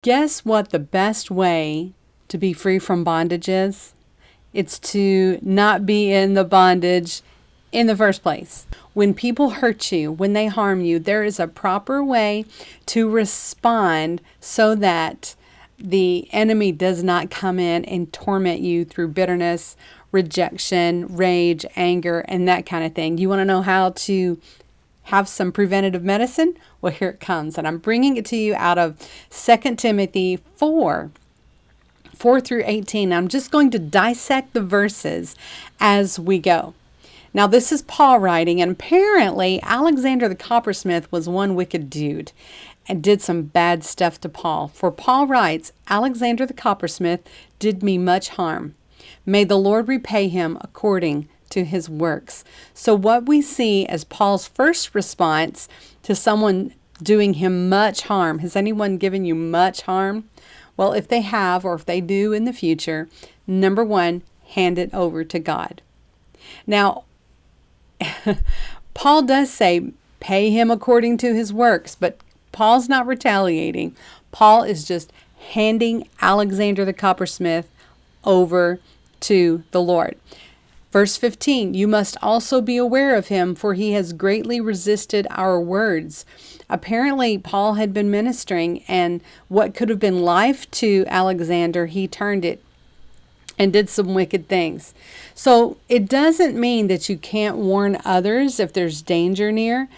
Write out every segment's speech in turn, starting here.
Guess what the best way to be free from bondage is? It's to not be in the bondage in the first place. When people hurt you, when they harm you, there is a proper way to respond so that the enemy does not come in and torment you through bitterness, rejection, rage, anger, and that kind of thing. You want to know how to have some preventative medicine? Well, here it comes. And I'm bringing it to you out of 2 Timothy 4 through 18. I'm just going to dissect the verses as we go. Now, this is Paul writing, and apparently Alexander the coppersmith was one wicked dude and did some bad stuff to Paul. For Paul writes, Alexander the coppersmith did me much harm. May the Lord repay him according to his works. So what we see as Paul's first response to someone doing him much harm, has anyone given you much harm? Well, if they have, or if they do in the future, number one, hand it over to God. Now, Paul does say, pay him according to his works, but Paul's not retaliating. Paul is just handing Alexander the coppersmith over to the Lord. Verse 15, you must also be aware of him, for he has greatly resisted our words. Apparently, Paul had been ministering, and what could have been life to Alexander, he turned it and did some wicked things. So it doesn't mean that you can't warn others if there's danger near.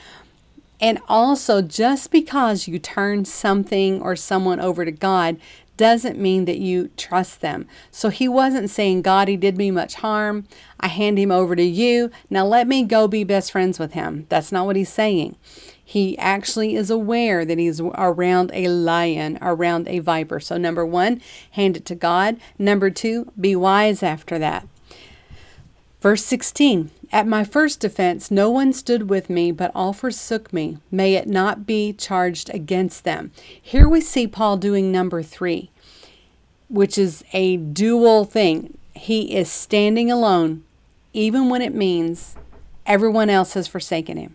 And also, just because you turn something or someone over to God doesn't mean that you trust them. So he wasn't saying, God, he did me much harm. I hand him over to you. Now let me go be best friends with him. That's not what he's saying. He actually is aware that he's around a lion, around a viper. So number one, hand it to God. Number two, be wise after that. Verse 16, at my first defense, no one stood with me, but all forsook me. May it not be charged against them. Here we see Paul doing number three, which is a dual thing. He is standing alone, even when it means everyone else has forsaken him.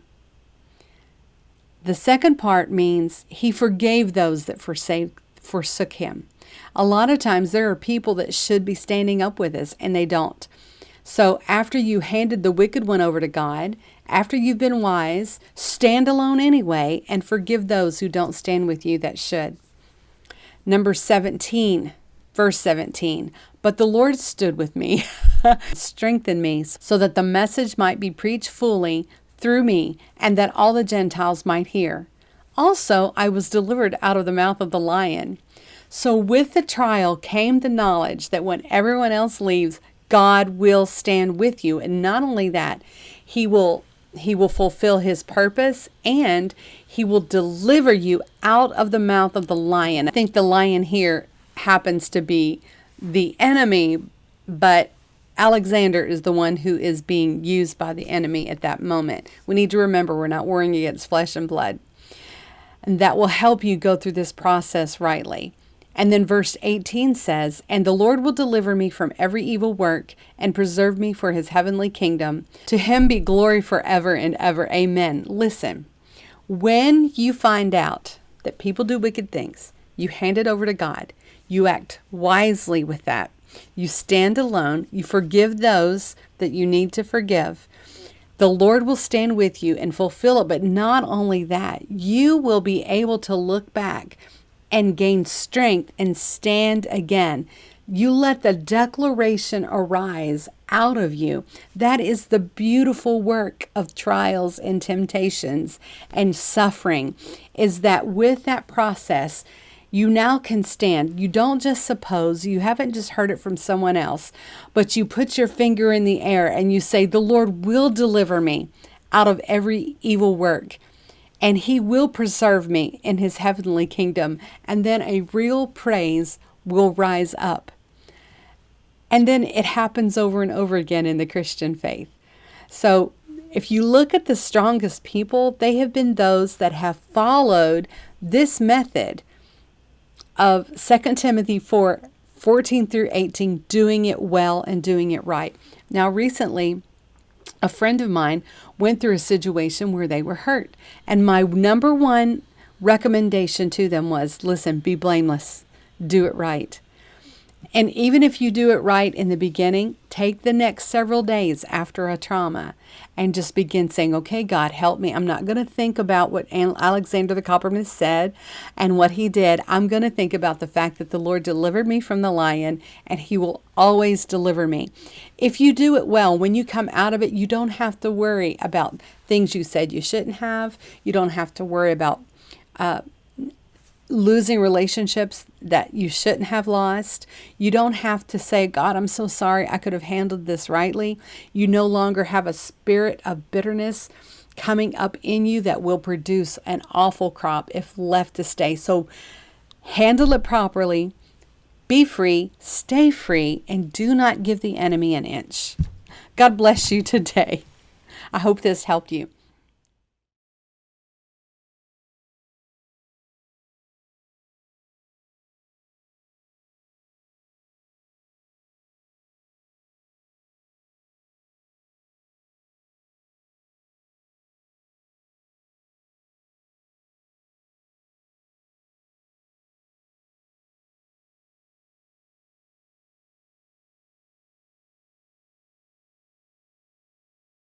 The second part means he forgave those that forsook him. A lot of times there are people that should be standing up with us, and they don't. So after you handed the wicked one over to God, after you've been wise, stand alone anyway and forgive those who don't stand with you that should. Number 17, verse 17. But the Lord stood with me, strengthened me, so that the message might be preached fully through me, and that all the Gentiles might hear. Also, I was delivered out of the mouth of the lion. So with the trial came the knowledge that when everyone else leaves, God will stand with you. And not only that, he will fulfill his purpose, and he will deliver you out of the mouth of the lion. I think the lion here happens to be the enemy, but Alexander is the one who is being used by the enemy at that moment. We need to remember we're not warring against flesh and blood. And that will help you go through this process rightly. And then verse 18 says, and the Lord will deliver me from every evil work and preserve me for his heavenly kingdom. To him be glory forever and ever. Amen. Listen, when you find out that people do wicked things, you hand it over to God. You act wisely with that. You stand alone. You forgive those that you need to forgive. The Lord will stand with you and fulfill it. But not only that, you will be able to look back and gain strength and stand again. You let the declaration arise out of you. That is the beautiful work of trials and temptations and suffering, is that with that process, you now can stand. You don't just suppose, you haven't just heard it from someone else, but you put your finger in the air and you say, the Lord will deliver me out of every evil work. And he will preserve me in his heavenly kingdom. And then a real praise will rise up. And then it happens over and over again in the Christian faith. So if you look at the strongest people, they have been those that have followed this method of 2 Timothy 4:14 through 18, doing it well and doing it right. Now recently, a friend of mine went through a situation where they were hurt. And my number one recommendation to them was, listen, be blameless, do it right. And even if you do it right in the beginning, take the next several days after a trauma and just begin saying, okay, God, help me. I'm not going to think about what Alexander the Coppersmith said and what he did. I'm going to think about the fact that the Lord delivered me from the lion, and he will always deliver me. If you do it well, when you come out of it, you don't have to worry about things you said you shouldn't have. You don't have to worry about losing relationships that you shouldn't have lost. You don't have to say, God, I'm so sorry, I could have handled this rightly. You no longer have a spirit of bitterness coming up in you that will produce an awful crop if left to stay. So handle it properly, be free, stay free, and do not give the enemy an inch. God bless you today. I hope this helped you.